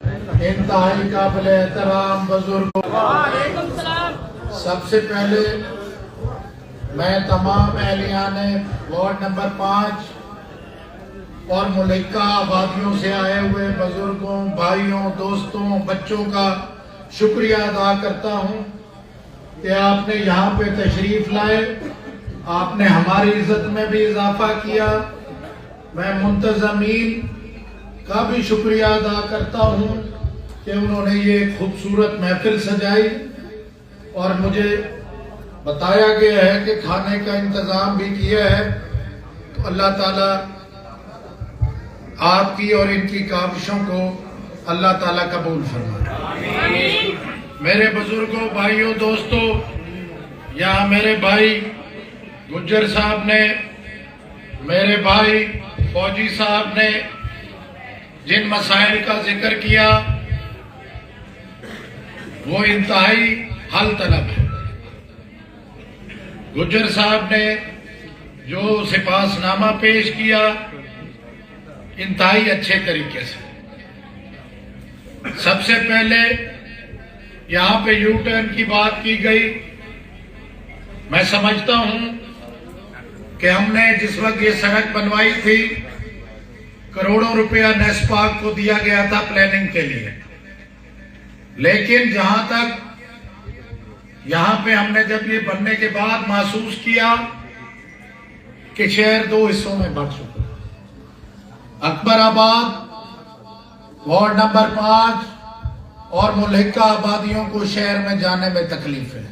انتہائی قابل احترام بزرگوں، سب سے پہلے میں تمام اہلیان وارڈ نمبر 5 اور ملکہ آبادیوں سے آئے ہوئے بزرگوں، بھائیوں، دوستوں، بچوں کا شکریہ ادا کرتا ہوں کہ آپ نے یہاں پہ تشریف لائے، آپ نے ہماری عزت میں بھی اضافہ کیا۔ میں منتظمین کا بھی شکریہ ادا کرتا ہوں کہ انہوں نے یہ خوبصورت محفل سجائی اور مجھے بتایا گیا ہے کہ کھانے کا انتظام بھی کیا ہے، تو اللہ تعالیٰ آپ کی اور ان کی کاوشوں کو اللہ تعالیٰ قبول فرمائے۔ میرے بزرگوں، بھائیوں، دوستوں، یہاں میرے بھائی گجر صاحب نے، میرے بھائی فوجی صاحب نے جن مسائل کا ذکر کیا وہ انتہائی حل طلب ہے۔ گجر صاحب نے جو سپاس نامہ پیش کیا انتہائی اچھے طریقے سے۔ سب سے پہلے یہاں پہ یو ٹرن کی بات کی گئی۔ میں سمجھتا ہوں کہ ہم نے جس وقت یہ سڑک بنوائی تھی کروڑوں روپیہ نیسپاک کو دیا گیا تھا پلاننگ کے لیے، لیکن جہاں تک یہاں پہ ہم نے جب یہ بننے کے بعد محسوس کیا کہ شہر 2 حصوں میں بٹ چکا۔ اکبر آباد وارڈ نمبر 5 اور ملکہ آبادیوں کو شہر میں جانے میں تکلیف ہے۔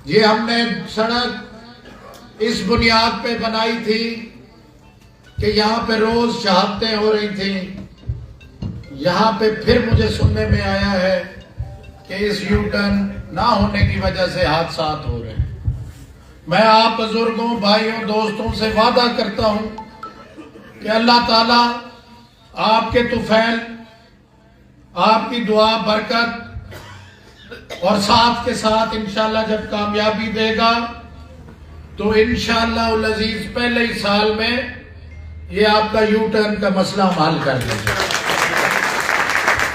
یہ ہم نے سڑک اس بنیاد پہ بنائی تھی کہ یہاں پہ روز شہادتیں ہو رہی تھیں، یہاں پہ پھر مجھے سننے میں آیا ہے کہ اس یو ٹرن نہ ہونے کی وجہ سے حادثات ہو رہے ہیں۔ میں آپ بزرگوں، بھائیوں، دوستوں سے وعدہ کرتا ہوں کہ اللہ تعالیٰ آپ کے طفیل، آپ کی دعا، برکت اور ساتھ کے ساتھ انشاءاللہ جب کامیابی دے گا تو انشاءاللہ العزیز پہلے ہی سال میں یہ آپ کا یو ٹرن کا مسئلہ حل کر دیں گے۔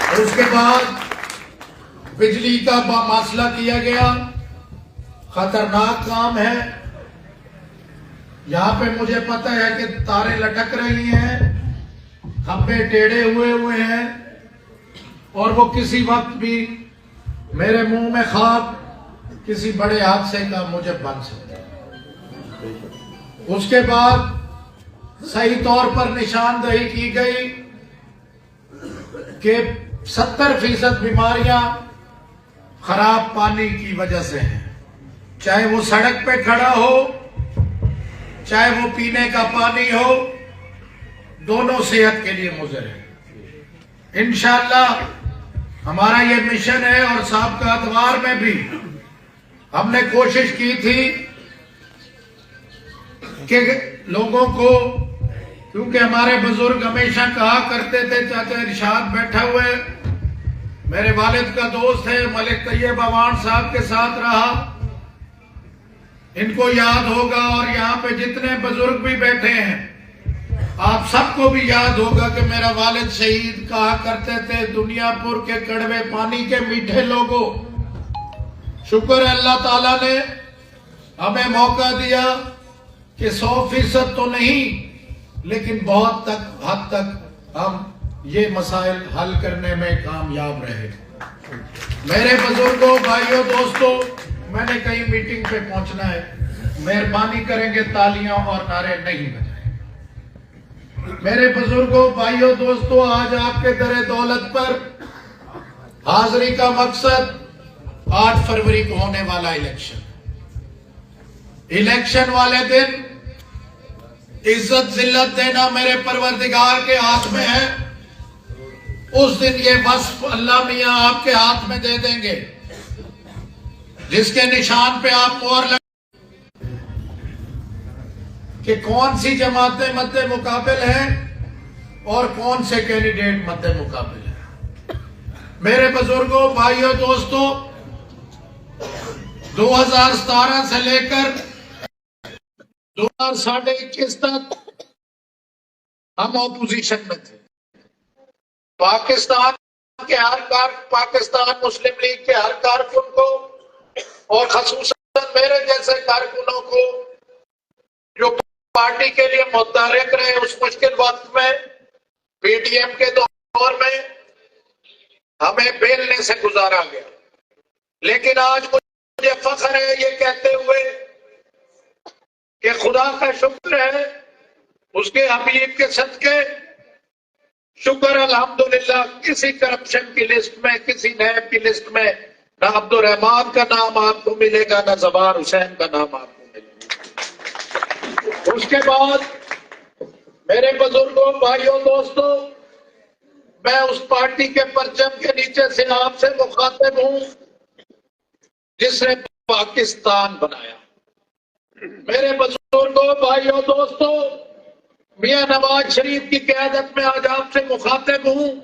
اور اس کے بعد بجلی کا مسئلہ کیا گیا، خطرناک کام ہے۔ یہاں پہ مجھے پتہ ہے کہ تاریں لٹک رہی ہیں، کھمبے ٹیڑھے ہوئے ہیں، اور وہ کسی وقت بھی میرے منہ میں خواب کسی بڑے حادثے کا موجب بن سکتا ہے۔ اس کے بعد صحیح طور پر نشاندہی کی گئی کہ 70% بیماریاں خراب پانی کی وجہ سے ہیں، چاہے وہ سڑک پہ کھڑا ہو، چاہے وہ پینے کا پانی ہو، دونوں صحت کے لیے مضر ہیں۔ انشاءاللہ ہمارا یہ مشن ہے، اور سابقہ ادوار میں بھی ہم نے کوشش کی تھی کہ لوگوں کو، کیونکہ ہمارے بزرگ ہمیشہ کہا کرتے تھے، چاچا ارشاد بیٹھا ہوئے میرے والد کا دوست ہے، ملک طیب عوان صاحب کے ساتھ رہا، ان کو یاد ہوگا، اور یہاں پہ جتنے بزرگ بھی بیٹھے ہیں آپ سب کو بھی یاد ہوگا کہ میرا والد شہید کہا کرتے تھے، دنیا پور کے کڑوے پانی کے میٹھے لوگوں، شکر ہے اللہ تعالیٰ نے ہمیں موقع دیا کہ 100% تو نہیں لیکن بہت حد تک ہم یہ مسائل حل کرنے میں کامیاب رہے۔ میرے بزرگوں، بھائیوں، دوستوں، میں نے کہیں میٹنگ پہ پہنچنا ہے، مہربانی کریں گے تالیاں اور نعرے نہیں بجائیں۔ میرے بزرگوں، بھائیوں، دوستوں، آج آپ کے در دولت پر حاضری کا مقصد 8 فروری کو ہونے والا الیکشن والے دن عزت ذلت دینا میرے پروردگار کے ہاتھ میں ہے۔ اس دن یہ وصف اللہ میاں آپ کے ہاتھ میں دے دیں گے، جس کے نشان پہ آپ مہر لگیں کہ کون سی جماعتیں مد مقابل ہیں اور کون سے کینڈیڈیٹ مد مقابل ہیں۔ میرے بزرگوں، بھائیوں، دوستوں، 2017 سے لے کر 2021 تک ہم اپوزیشن میں تھے، پاکستان کے پاکستان مسلم لیگ کے ہر کارکن کو اور خصوصاً میرے جیسے کارکنوں کو جو پارٹی کے لیے متحرک رہے اس مشکل وقت میں، پی ٹی ایم کے دور میں ہمیں بیلنے سے گزارا گیا، لیکن آج مجھے فخر ہے یہ کہتے ہوئے کہ خدا کا شکر ہے، اس کے حبیب کے صدقے شکر الحمدللہ کسی کرپشن کی لسٹ میں، کسی نیب کی لسٹ میں نہ عبد الرحمان کا نام آپ کو ملے گا، نہ زبار حسین کا نام آپ کو ملے گا۔ اس کے بعد میرے بزرگوں، بھائیوں، دوستوں، میں اس پارٹی کے پرچم کے نیچے سے آپ سے مخاطب ہوں جس نے پاکستان بنایا۔ میرے بزرگوں، بھائیوں، دوستوں، میاں نواز شریف کی قیادت میں آج آپ سے مخاطب ہوں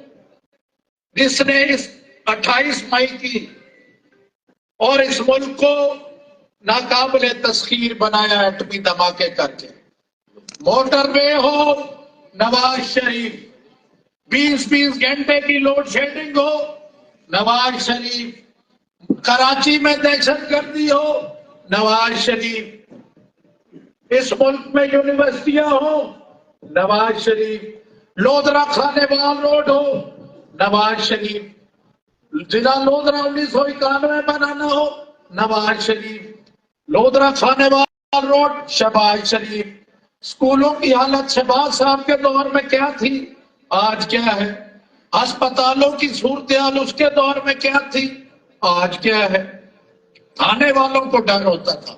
جس نے اس 28 مئی کی اور اس ملک کو ناقابل تسخیر بنایا ایٹمی دھماکے کر کے۔ موٹر وے ہو نواز شریف، 20 گھنٹے کی لوڈ شیڈنگ ہو نواز شریف، کراچی میں دہشت گردی ہو نواز شریف، اس ملک میں یونیورسٹیاں ہو نواز شریف، لودھرا کھانے وال روڈ ہو نواز شریف، ضلع لودھرا 1991 بنانا ہو نواز شریف، لودھرا کھانے وال روڈ شہباز شریف، اسکولوں کی حالت شہباز صاحب کے دور میں کیا تھی آج کیا ہے، ہسپتالوں کی صورتحال اس کے دور میں کیا تھی آج کیا ہے۔ آنے والوں کو ڈر ہوتا تھا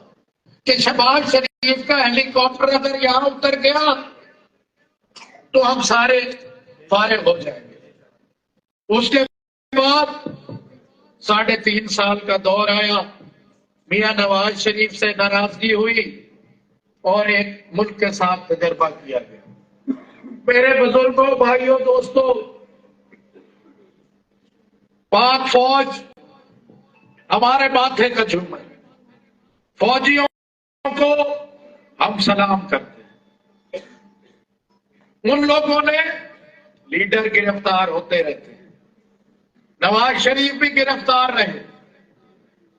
کہ شہباز شریف کا ہیلی کاپٹر اگر یہاں اتر گیا تو ہم سارے فارغ ہو جائیں گے۔ اس کے بعد 3.5 سال کا دور آیا، میاں نواز شریف سے ناراضگی ہوئی اور ایک ملک کے ساتھ تجربہ کیا گیا۔ میرے بزرگوں، بھائیوں، دوستوں، پاک فوج ہمارے ماتھے کا جھومر، فوجیوں کو ہم سلام کرتے ہیں۔ ان لوگوں نے لیڈر گرفتار ہوتے رہتے ہیں، نواز شریف بھی گرفتار رہے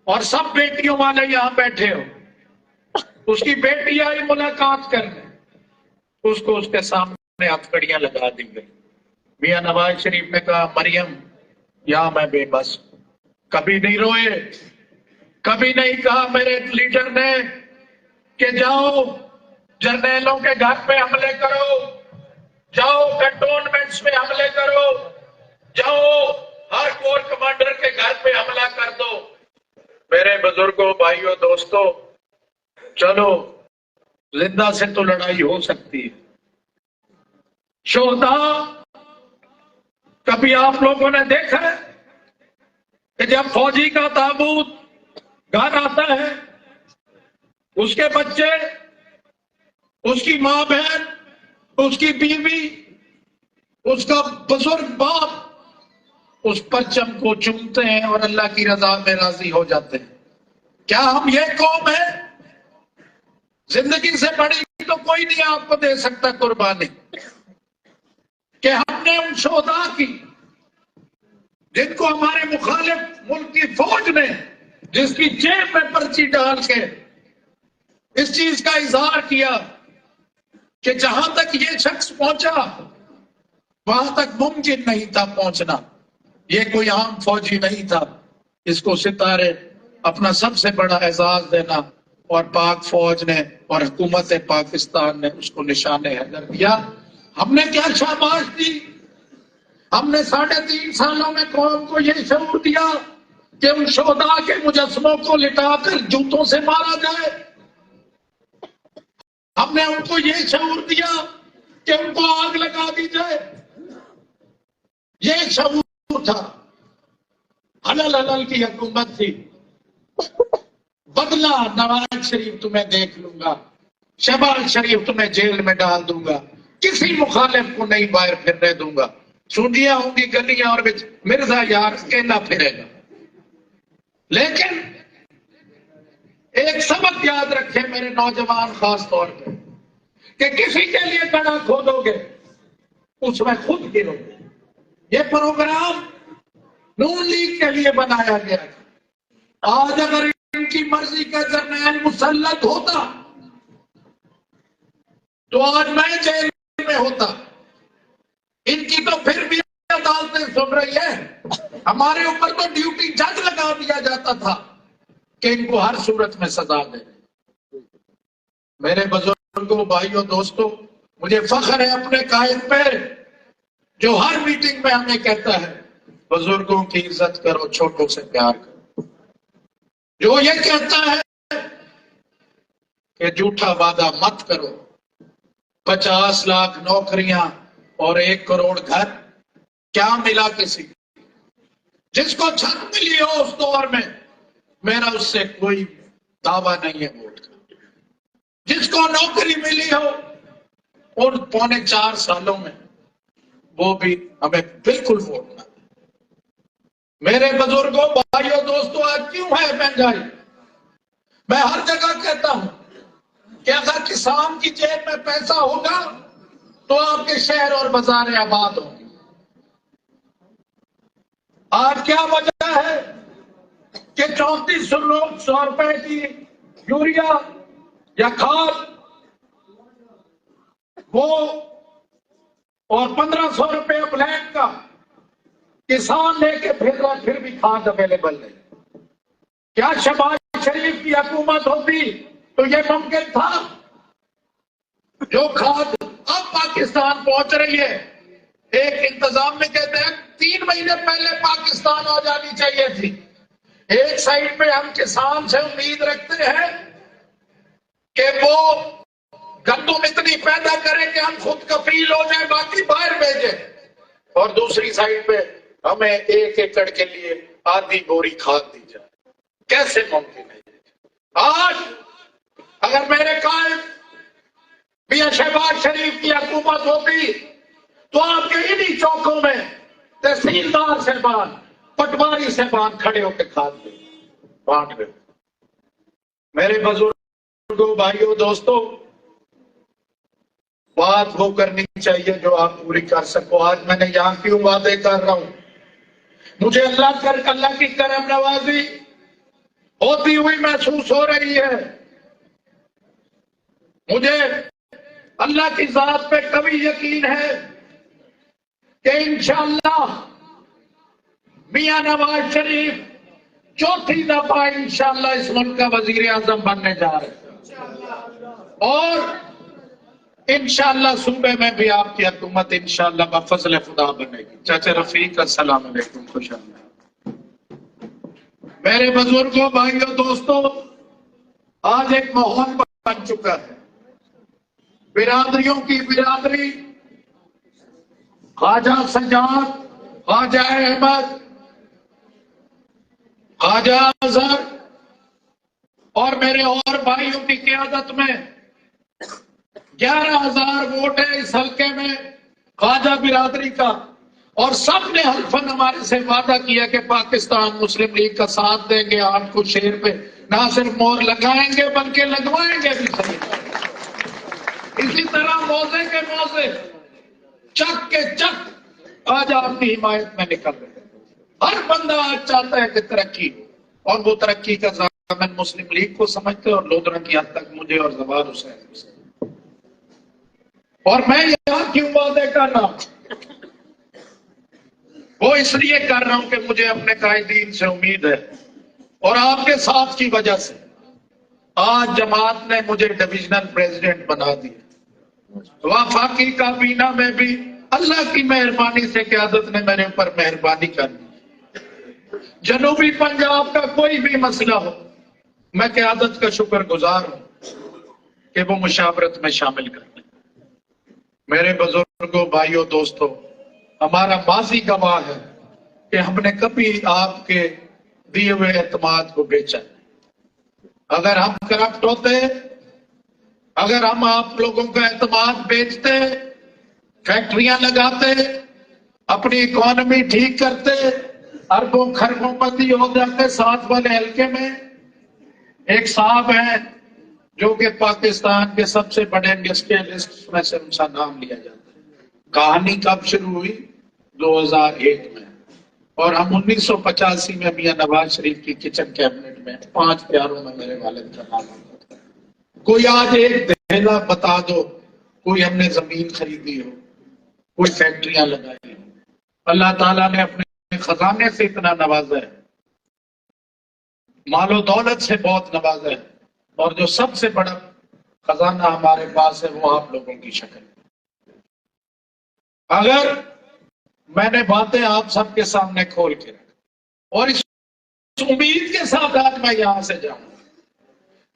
اور سب بیٹیوں والے یہاں بیٹھے ہو، اس کی بیٹی آئی ملاقات کرنے، اس کو اس کے سامنے ہتھکڑیاں لگا دی گئی۔ میاں نواز شریف نے کہا مریم یہاں میں بے بس، کبھی نہیں روئے، کبھی نہیں کہا میرے لیڈر نے کہ جاؤ جرنیلوں کے گھر پہ حملے کرو، جاؤ کنٹونمنٹس میں حملے کرو، جاؤ ہر کور کمانڈر کے گھر پہ حملہ کر دو۔ میرے بزرگوں، بھائیوں، دوستوں، چلو زندہ سے تو لڑائی ہو سکتی ہے۔ شہداء کبھی آپ لوگوں نے دیکھا ہے کہ جب فوجی کا تابوت گھر آتا ہے، اس کے بچے، اس کی ماں بہن، اس کی بیوی، اس کا بزرگ باپ اس پرچم کو چومتے ہیں اور اللہ کی رضا میں راضی ہو جاتے ہیں؟ کیا ہم یہ قوم ہے؟ زندگی سے بڑی تو کوئی نہیں آپ کو دے سکتا قربانی کہ ہم نے ان شہداء کی جن کو ہمارے مخالف ملک کی فوج نے جس کی جیب میں پرچی ڈال کے اس چیز کا اظہار کیا کہ جہاں تک یہ شخص پہنچا وہاں تک ممکن نہیں تھا پہنچنا، یہ کوئی عام فوجی نہیں تھا، اس کو ستارے اپنا سب سے بڑا اعزاز دینا، اور پاک فوج نے اور حکومت پاکستان نے اس کو نشان حیدر دیا۔ ہم نے کیا شاباش دی؟ ہم نے 3.5 سالوں میں قوم کو یہ شعور دیا کہ ان شہداء کے مجسموں کو لٹا کر جوتوں سے مارا جائے، ہم نے ان کو یہ شعور دیا کہ ان کو آگ لگا دی جائے، یہ شعور تھا۔ حلال حلال کی حکومت تھی، بدلہ نواز شریف تمہیں دیکھ لوں گا، شہباز شریف تمہیں جیل میں ڈال دوں گا، کسی مخالف کو نہیں باہر پھرنے دوں گا، سونڈیاں ہوں گی گلیاں اور مرزا یار اکیلا پھرے گا۔ لیکن ایک سبق یاد رکھیں میرے نوجوان خاص طور پہ کہ کسی کے لیے گڑھا کھودو گے اس میں خود گرو گے۔ یہ پروگرام نون لیگ کے لیے بنایا گیا تھا۔ آج اگر ان کی مرضی کا جرنیل مسلط ہوتا تو آج میں جیل میں ہوتا۔ ان کی تو پھر بھی عدالتیں سن رہی ہے، ہمارے اوپر تو ڈیوٹی جج لگا دیا جاتا تھا کہ ان کو ہر صورت میں سزا دے۔ میرے بزرگوں، بھائیوں، دوستوں، مجھے فخر ہے اپنے قائد پہ جو ہر میٹنگ میں ہمیں کہتا ہے بزرگوں کی عزت کرو، چھوٹوں سے پیار کرو، جو یہ کہتا ہے کہ جھوٹا وعدہ مت کرو، 50 لاکھ نوکریاں اور 1 کروڑ گھر، کیا ملا کسی کو؟ جس کو چھت ملی ہو اس دور میں، میرا اس سے کوئی دعویٰ نہیں ہے ووٹ کا۔ جس کو نوکری ملی ہو اور 3.25 سالوں میں، وہ بھی ہمیں بالکل ووٹ نہ دے۔ میرے بزرگوں، بھائیوں، دوستوں، آج کیوں ہے مہنگائی؟ میں ہر جگہ کہتا ہوں کہ اگر کسان کی جیب میں پیسہ ہوگا تو آپ کے شہر اور بازار آباد ہوں گے۔ آج کیا وجہ ہے کہ 3400 روپے کی یوریا یا کھاد وہ اور 1500 روپے بلیک کا کسان لے کے پھر رہا، پھر بھی کھاد اویلیبل نہیں؟ کیا شہباز شریف کی حکومت ہوتی تو یہ ممکن تھا؟ جو کھاد اب پاکستان پہنچ رہی ہے، ایک انتظام میں کہتے ہیں 3 مہینے پہلے پاکستان آ جانی چاہیے تھی۔ ایک سائڈ پہ ہم کسان سے امید رکھتے ہیں کہ وہ گندم اتنی پیدا کریں کہ ہم خود کفیل ہو جائیں، باقی باہر بھیجیں، اور دوسری سائڈ پہ ہمیں 1 ایکڑ کے لیے آدھی بوری کھاد دی جائے۔ کیسے ممکن ہے؟ آج اگر میرے قائد میاں شہباز شریف کی حکومت ہوتی تو آپ کے انہی چوکوں میں تحصیلدار صاحبان، پٹواری صاحبان کھڑے ہو کے کھاد بانٹ رہے۔ میرے بزرگوں، بھائیوں، دوستوں، بات وہ کرنی چاہیے جو آپ پوری کر سکو۔ آج میں نے یہاں کیوں وعدے کر رہا ہوں؟ مجھے اللہ کی کرم نوازی ہوتی ہوئی محسوس ہو رہی ہے۔ مجھے اللہ کی ذات پہ کبھی یقین ہے کہ انشاءاللہ میاں نواز شریف 4تھی دفعہ انشاءاللہ اس ملک کا وزیر اعظم بننے جا رہے ہیں، اور انشاءاللہ صوبے میں بھی آپ کی حکومت انشاءاللہ بفضل خدا بنے گی۔ چاچا رفیق، السلام علیکم، خوش آمدید۔ میرے بزرگوں، بھائیوں، دوستوں، آج ایک ماحول بن چکا ہے، برادریوں کی برادری، خواجہ سجاد، خواجہ احمد، خواجہ اظہر اور میرے اور بھائیوں کی قیادت میں 11,000 ووٹ ہے اس حلقے میں خواجہ برادری کا، اور سب نے حلفاً ہمارے سے وعدہ کیا کہ پاکستان مسلم لیگ کا ساتھ دیں گے۔ آپ کو شیر پہ نہ صرف مور لگائیں گے بلکہ لگوائیں گے بھی صحیح۔ اسی طرح موزے کے موزے، چک کے چک آج آپ کی حمایت میں نکل رہے ہیں۔ ہر بندہ آج چاہتا ہے کہ ترقی ہو، اور وہ ترقی کا ضامن مسلم لیگ کو سمجھتے ہیں، اور لودھرا کی حد تک مجھے اور زوال حسین سے۔ اور میں یہاں کیوں وعدے کر رہا ہوں؟ وہ اس لیے کر رہا ہوں کہ مجھے اپنے قائدین سے امید ہے، اور آپ کے ساتھ کی وجہ سے آج جماعت نے مجھے ڈویژنل پریزیڈنٹ بنا دیا۔ وفاقی کابینہ میں بھی اللہ کی مہربانی سے قیادت نے میرے اوپر مہربانی کر دی۔ جنوبی پنجاب کا کوئی بھی مسئلہ ہو، میں قیادت کا شکر گزار ہوں کہ وہ مشاورت میں شامل کر لیں۔ میرے بزرگوں، بھائیوں، دوستوں، ہمارا ماضی گواہ ہے کہ ہم نے کبھی آپ کے دیے ہوئے اعتماد کو بیچا نہیں۔ اگر ہم کرپٹ ہوتے، اگر ہم آپ لوگوں کا اعتماد بیچتے، فیکٹریاں لگاتے، اپنی اکانومی ٹھیک کرتے، اربوں خربوں پتی ہو جاتے۔ ساتھ والے حلقے میں ایک صاحب ہیں جو کہ پاکستان کے سب سے بڑے انڈسٹریلسٹ میں سے ان کا نام لیا جاتا ہے۔ کہانی کب شروع ہوئی؟ 2001 میں، اور ہم 1985 میں میاں نواز شریف کی کچن کیبنٹ میں 5 پیاروں میں میرے والد کا نام ہوتا تھا۔ کوئی آج ایک دہلا بتا دو، کوئی ہم نے زمین خریدی ہو، کوئی فیکٹریاں لگائی ہو۔ اللہ تعالیٰ نے اپنے خزانے سے اتنا نوازا ہے، مال و دولت سے بہت نوازا ہے، اور جو سب سے بڑا خزانہ ہمارے پاس ہے وہ آپ لوگوں کی شکل ہے۔ اگر میں نے باتیں آپ سب کے سامنے کھول کے رکھی اور اس امید کے ساتھ آج میں یہاں سے جاؤں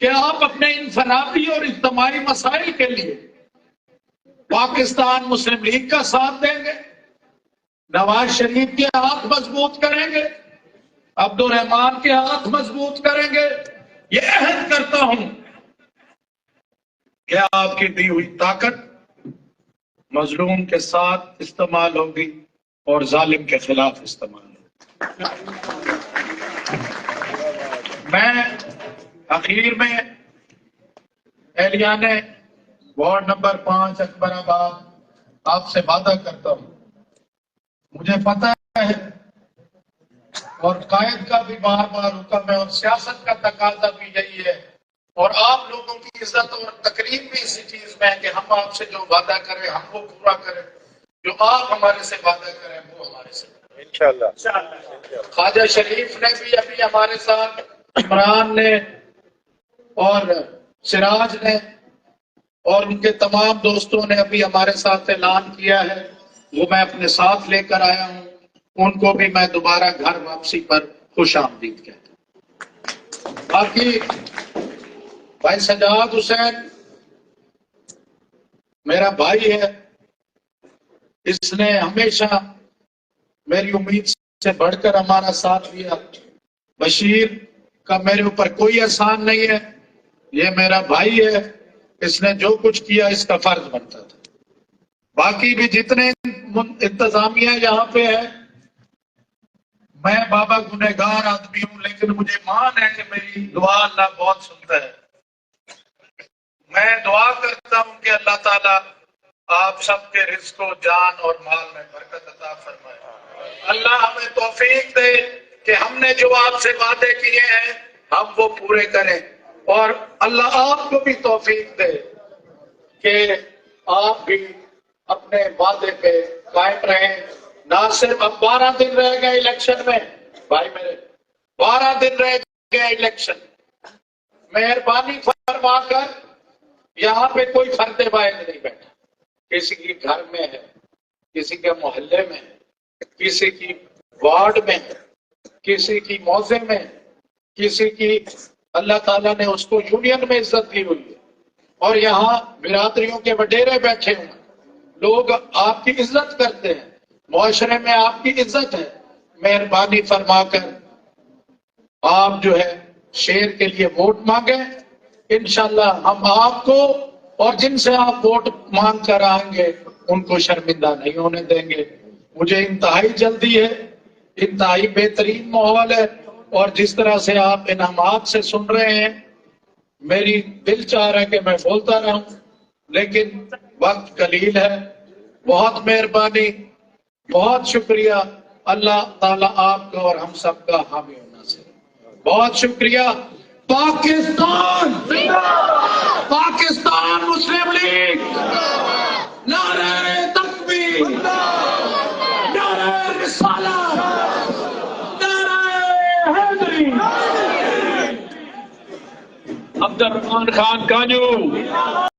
کہ آپ اپنے انفرادی اور اجتماعی مسائل کے لیے پاکستان مسلم لیگ کا ساتھ دیں گے، نواز شریف کے ہاتھ مضبوط کریں گے، عبد الرحمان کے ہاتھ مضبوط کریں گے، یہ عہد کرتا ہوں کہ آپ کی دی ہوئی طاقت مظلوم کے ساتھ استعمال ہوگی اور ظالم کے خلاف استعمال ہوگی۔ میں اخیر میں اہلیان وارڈ نمبر 5 اکبر آباد آپ سے وعدہ کرتا ہوں، مجھے پتہ ہے اور قائد کا بھی بار بار حکم ہے اور سیاست کا تقاضا بھی یہی ہے، اور آپ لوگوں کی عزت اور تقریب بھی اسی چیز میں ہے کہ ہم آپ سے جو وعدہ کریں ہم وہ پورا کریں، جو آپ ہمارے سے وعدہ کریں وہ ہمارے سے انشاءاللہ۔ خواجہ شریف نے بھی ابھی ہمارے ساتھ، عمران نے اور سراج نے اور ان کے تمام دوستوں نے ابھی ہمارے ساتھ اعلان کیا ہے، وہ میں اپنے ساتھ لے کر آیا ہوں، ان کو بھی میں دوبارہ گھر واپسی پر خوش آمدید کہتا ہوں۔ باقی بھائی سجاد حسین میرا بھائی ہے، اس نے ہمیشہ میری امید سے بڑھ کر ہمارا ساتھ دیا۔ بشیر کا میرے اوپر کوئی احسان نہیں ہے، یہ میرا بھائی ہے، اس نے جو کچھ کیا اس کا فرض بنتا تھا۔ باقی بھی جتنے انتظامیہ یہاں پہ ہے، میں بابا گنہگار آدمی ہوں، لیکن مجھے مان ہے کہ میری دعا اللہ بہت سنتا ہے۔ میں دعا کرتا ہوں کہ اللہ تعالیٰ آپ سب کے رزق و جان اور مال میں برکت عطا فرمائے۔ اللہ ہمیں توفیق دے کہ ہم نے جو آپ سے وعدے کیے ہیں ہم وہ پورے کریں، اور اللہ آپ کو بھی توفیق دے کہ آپ بھی اپنے وعدے پہ قائم رہیں۔ نہ صرف اب 12 دن رہ گئے الیکشن میں، بھائی میرے 12 دن رہ گئے الیکشن، مہربانی فرما کر یہاں پہ کوئی فرد واحد نہیں بیٹھا، کسی کے گھر میں ہے، کسی کے محلے میں ہے، کسی کی وارڈ میں ہے، کسی کی موضع میں، کسی کی اللہ تعالیٰ نے اس کو یونین میں عزت دی ہوئی ہے، اور یہاں برادریوں کے وڈیرے بیٹھے ہوئے، لوگ آپ کی عزت کرتے ہیں، معاشرے میں آپ کی عزت ہے۔ مہربانی فرما کر آپ جو ہے شیر کے لیے ووٹ مانگیں، انشاءاللہ ہم آپ کو اور جن سے آپ ووٹ مانگ کر آئیں گے ان کو شرمندہ نہیں ہونے دیں گے۔ مجھے انتہائی جلدی ہے، انتہائی بہترین ماحول ہے، اور جس طرح سے آپ انعامات سے سن رہے ہیں، میری دل چاہ رہا ہے کہ میں بولتا رہوں، لیکن وقت قلیل ہے۔ بہت مہربانی، بہت شکریہ، اللہ تعالیٰ آپ کا اور ہم سب کا حامی ہونا سے بہت شکریہ۔ پاکستان پاکستان مسلم لیگ، نعرہ تکبیر، نعرہ رسالت، نعرہ حیدری۔ عبد الرحمان خان کانجو